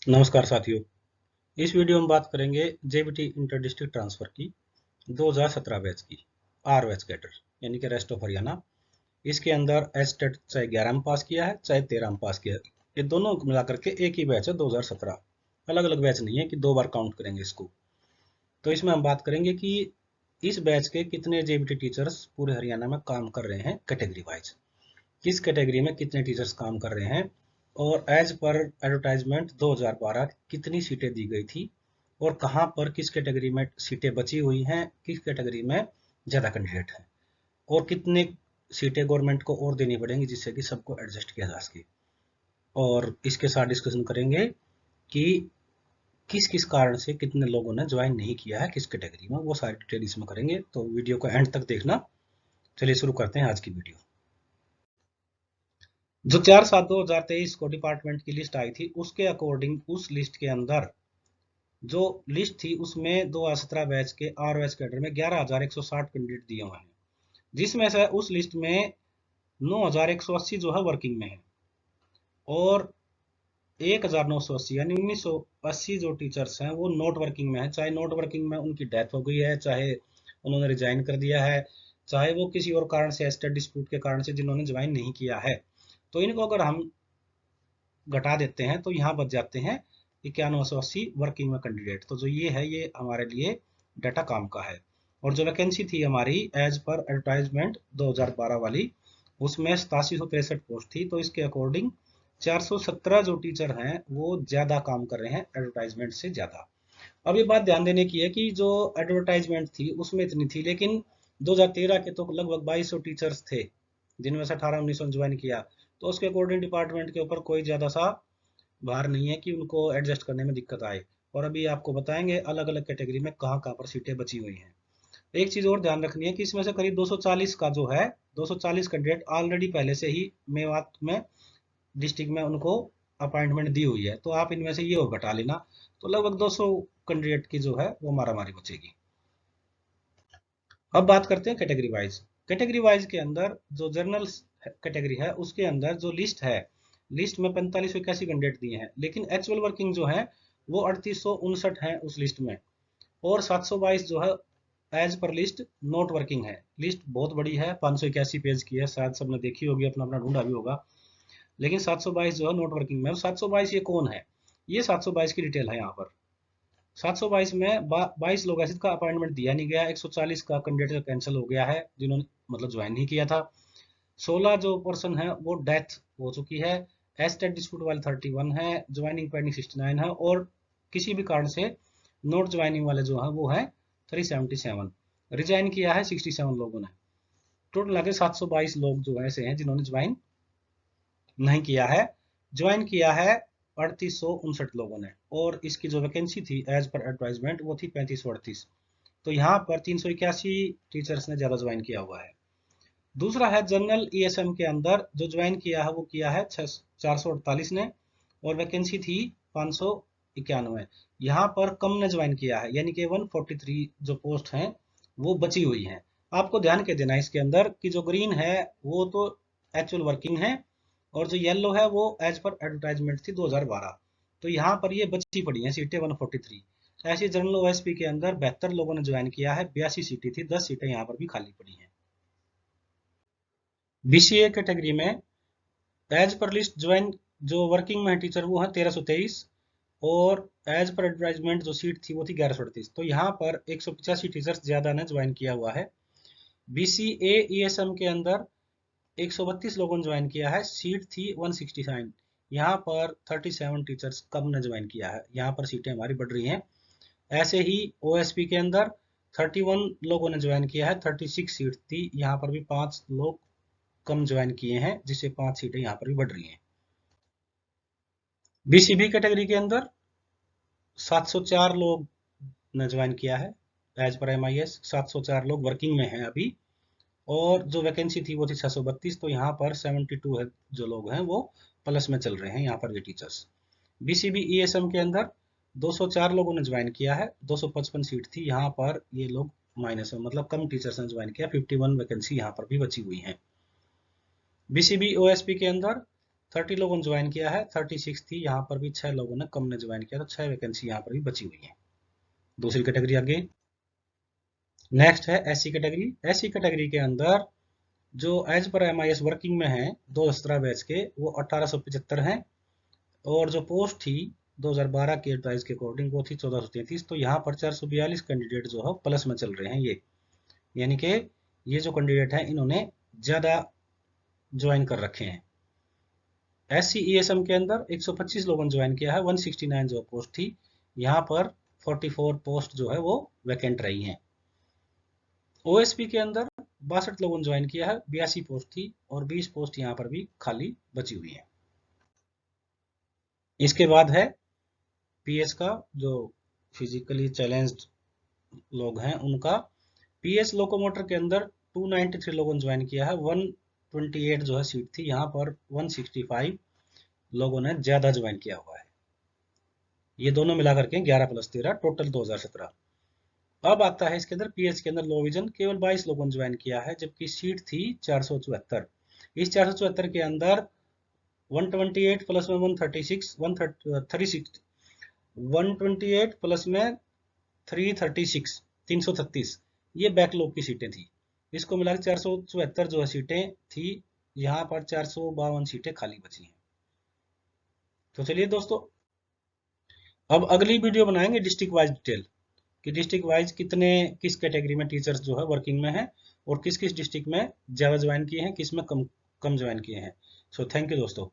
नमस्कार साथियों। इस वीडियो में बात करेंगे जेबीटी इंटर डिस्ट्रिक्ट ट्रांसफर की 2017 बैच की आर बैच कैडर यानी कि रेस्ट ऑफ हरियाणा। इसके अंदर एस्टेट चाहे 11 में पास किया है चाहे 13 में पास किया है, ये दोनों को मिलाकर के एक ही बैच है 2017। अलग अलग बैच नहीं है कि दो बार काउंट करेंगे इसको। तो इसमें हम बात करेंगे कि इस बैच के कितने जेबीटी टीचर्स पूरे हरियाणा में काम कर रहे हैं कैटेगरी वाइज, किस कैटेगरी में कितने टीचर्स काम कर रहे हैं, और एज पर एडवर्टाइजमेंट 2012 कितनी सीटें दी गई थी, और कहां पर किस कैटेगरी में सीटें बची हुई हैं, किस कैटेगरी में ज़्यादा कैंडिडेट हैं, और कितने सीटें गवर्नमेंट को और देनी पड़ेंगी जिससे कि सबको एडजस्ट किया जा सके। और इसके साथ डिस्कशन करेंगे कि किस किस कारण से कितने लोगों ने ज्वाइन नहीं किया है किस कैटेगरी में, वो सारी डिटेल इसमें करेंगे। तो वीडियो को एंड तक देखना। चलिए शुरू करते हैं आज की वीडियो। जो 4/7/2023 को डिपार्टमेंट की लिस्ट आई थी उसके अकॉर्डिंग उस लिस्ट के अंदर जो लिस्ट थी उसमें 2017 बैच के आर बैच कैडर में 11,160 कैंडिडेट दिए हुए हैं, जिसमें से उस लिस्ट में 9,180 जो है वर्किंग में है, और 1,980 यानी 1,980 जो टीचर्स हैं वो नॉट वर्किंग में है। चाहे नॉट वर्किंग में उनकी डेथ हो गई है, चाहे उन्होंने रिजाइन कर दिया है, चाहे वो किसी और कारण से एस्टेट डिस्प्यूट के कारण से जिन्होंने ज्वाइन नहीं किया है, तो इनको अगर हम घटा देते हैं तो यहाँ बच जाते हैं 9180 वर्किंग में कैंडिडेट। तो जो ये है ये हमारे लिए डाटा काम का है। और जो वैकेंसी थी हमारी एज पर एडवर्टाइजमेंट 2012 वाली, उसमें 8763 पोस्ट थी। तो इसके अकॉर्डिंग 417 जो टीचर हैं वो ज़्यादा काम कर रहे हैं एडवर्टाइजमेंट से ज़्यादा। अब ये बात ध्यान देने की है कि जो एडवर्टाइजमेंट थी उसमें इतनी थी, लेकिन 2013 के तो लगभग 2200 टीचर्स थे जिनमें से 18-19 ज्वाइन किया। तो उसके अकॉर्डिंग डिपार्टमेंट के ऊपर कोई ज़्यादा सा भार नहीं है कि उनको एडजस्ट करने में दिक्कत आए। और अभी आपको बताएंगे अलग अलग कैटेगरी में कहाँ कहाँ पर सीटें बची हुई हैं। एक चीज़ और ध्यान रखनी है कि इसमें से करीब 240 का जो है 240 कैंडिडेट ऑलरेडी पहले से ही मेवात में डिस्ट्रिक्ट में उनको अपॉइंटमेंट दी हुई है, तो आप इनमें से ये और घटा लेना, तो लगभग 200 कैंडिडेट की जो है वो मारामारी बचेगी। अब बात करते हैं कैटेगरी वाइज। कैटेगरी वाइज के अंदर जो जनरल कैटेगरी है उसके अंदर जो लिस्ट है, लिस्ट में 4581 कैंडिडेट दिए हैं, लेकिन एक्चुअल वर्किंग जो है वो 3859 है उस लिस्ट में। और 722 जो है as per list not working है। लिस्ट बहुत बड़ी है, 581 पेज की है, शायद सबने देखी होगी, अपना अपना ढूंढा भी होगा, लेकिन 722 जो है नोट वर्किंग में। 722 ये कौन है, ये 722 की डिटेल है यहाँ पर। 722 में 22 लोग ऐसे का अपॉइंटमेंट दिया नहीं गया, 140 का कैंडिडेट कैंसिल हो गया है जिन्होंने मतलब ज्वाइन नहीं किया था। 16 जो पर्सन है वो डेथ हो चुकी है, एस्टेट डिस्प्यूट वाले 31 है, ज्वाइनिंग पेंडिंग 69 है, और किसी भी कारण से नॉट ज्वाइनिंग वाले जो है वो है 377। रिजाइन किया है 67 लोगों ने। टोटल आगे 722 लोग जो ऐसे हैं जिन्होंने ज्वाइन नहीं किया है। ज्वाइन किया है 3859 लोगों ने, और इसकी जो वैकेंसी थी एज पर एडवर्टाइजमेंट वो थी 3538। तो यहाँ पर 381 टीचर्स ने ज्यादा ज्वाइन किया हुआ है। दूसरा है जनरल ईएसएम के अंदर जो ज्वाइन किया है वो किया है 448 ने, और वैकेंसी थी 591। यहाँ पर कम ने ज्वाइन किया है, यानी कि 143 जो पोस्ट हैं वो बची हुई हैं। आपको ध्यान के देना है इसके अंदर कि जो ग्रीन है वो तो एक्चुअल वर्किंग है, और जो येलो है वो एज पर एडवर्टाइजमेंट थी 2012। तो यहाँ पर ये बची पड़ी हैं सीटें 143। ऐसे जनरल ओएसपी के अंदर 72 लोगों ने ज्वाइन किया है, 82 सीटें थी, 10 सीटें यहाँ पर भी खाली पड़ी हैं। बीसीए कैटेगरी में एज पर लिस्ट ज्वाइन जो वर्किंग में है टीचर वो है 1323, और एज पर एडवर्टाइजमेंट जो सीट थी वो थी 1138। तो यहाँ पर 185 टीचर्स ज्यादा ने ज्वाइन किया हुआ है। बीसीए ईएसएम के अंदर 132 लोगों ने ज्वाइन किया है, सीट थी 169। यहाँ पर 37 टीचर्स कम ने ज्वाइन किया है, यहाँ पर सीटें हमारी बढ़ रही हैं। ऐसे ही ओएसपी के अंदर 31 लोगों ने ज्वाइन किया है, 36 सीट थी, यहाँ पर भी 5 लोग कम ज्वाइन किए हैं जिससे 5 सीटें यहाँ पर भी बढ़ रही हैं। बीसीबी कैटेगरी के अंदर 704 लोग ने ज्वाइन किया है एज पर एमआईएस, 704 लोग वर्किंग में हैं अभी, और जो वैकेंसी थी वो थी 632। तो यहाँ पर 72 है जो लोग हैं वो प्लस में चल रहे हैं यहाँ पर ये टीचर्स। बीसीबी ईएसएम के अंदर 204 लोगों ने ज्वाइन किया है, 255 सीट थी, यहाँ पर ये लोग माइनस में, मतलब कम टीचर्स ने ज्वाइन किया, 51 वैकेंसी यहाँ पर भी बची हुई है। बीसीबी ओएसपी के अंदर 30 लोगों ने ज्वाइन किया है, 36 थी, यहाँ पर भी 6 लोगों ने कम ने ज्वाइन किया, तो 6 वैकेंसी यहाँ पर भी बची हुई है। दूसरी कैटेगरी आगे। नेक्स्ट है एससी कैटेगरी। एससी कैटेगरी के अंदर जो एज पर एमआईएस वर्किंग में है 2017 बैच के, वो 1875 हैं, और जो पोस्ट थी 2012 के एडवाइस के अकॉर्डिंग वो थी 1433। तो यहाँ पर 442 कैंडिडेट जो है प्लस में चल रहे हैं ये, यानी कि ये जो कैंडिडेट हैं इन्होंने ज़्यादा ज्वाइन कर रखे हैं। एससी ईएसएम के अंदर 125 लोगों ने ज्वाइन किया है, 169 जो पोस्ट थी, यहाँ पर 44 पोस्ट जो है वो वैकेंट रही हैं। ओएसपी के अंदर 62 लोगों ने ज्वाइन किया है, 82 पोस्ट थी, और 20 पोस्ट यहाँ पर भी खाली बची हुई है। इसके बाद है पीएस का, जो फिजिकली चैलेंज्ड लोग हैं उनका। पीएस लोकोमोटर के अंदर 293 लोगों ने ज्वाइन किया है, 128 जो है सीट थी, यहाँ पर 165 लोगों ने ज्यादा ज्वाइन किया हुआ है। ये दोनों मिलाकर के 11+13 टोटल 2017। अब आता है इसके अंदर पीएच के अंदर लो विजन, केवल 22 लोगों ने ज्वाइन किया है, जबकि सीट थी 474। इस 474 के अंदर 128 प्लस में 136 128 प्लस में 336 336 ये बैकलॉग की सीटें थी। इसको मिलाकर 474 जो है सीटें थी, यहाँ पर 452 सीटें खाली बची हैं। तो चलिए दोस्तों, अब अगली वीडियो बनाएंगे डिस्ट्रिक्ट वाइज डिटेल, कि डिस्ट्रिक्ट वाइज कितने किस कैटेगरी में टीचर्स जो है वर्किंग में है, और किस किस डिस्ट्रिक्ट में ज़्यादा ज्वाइन किए हैं, किस में कम कम ज्वाइन किए हैं। सो थैंक यू दोस्तों।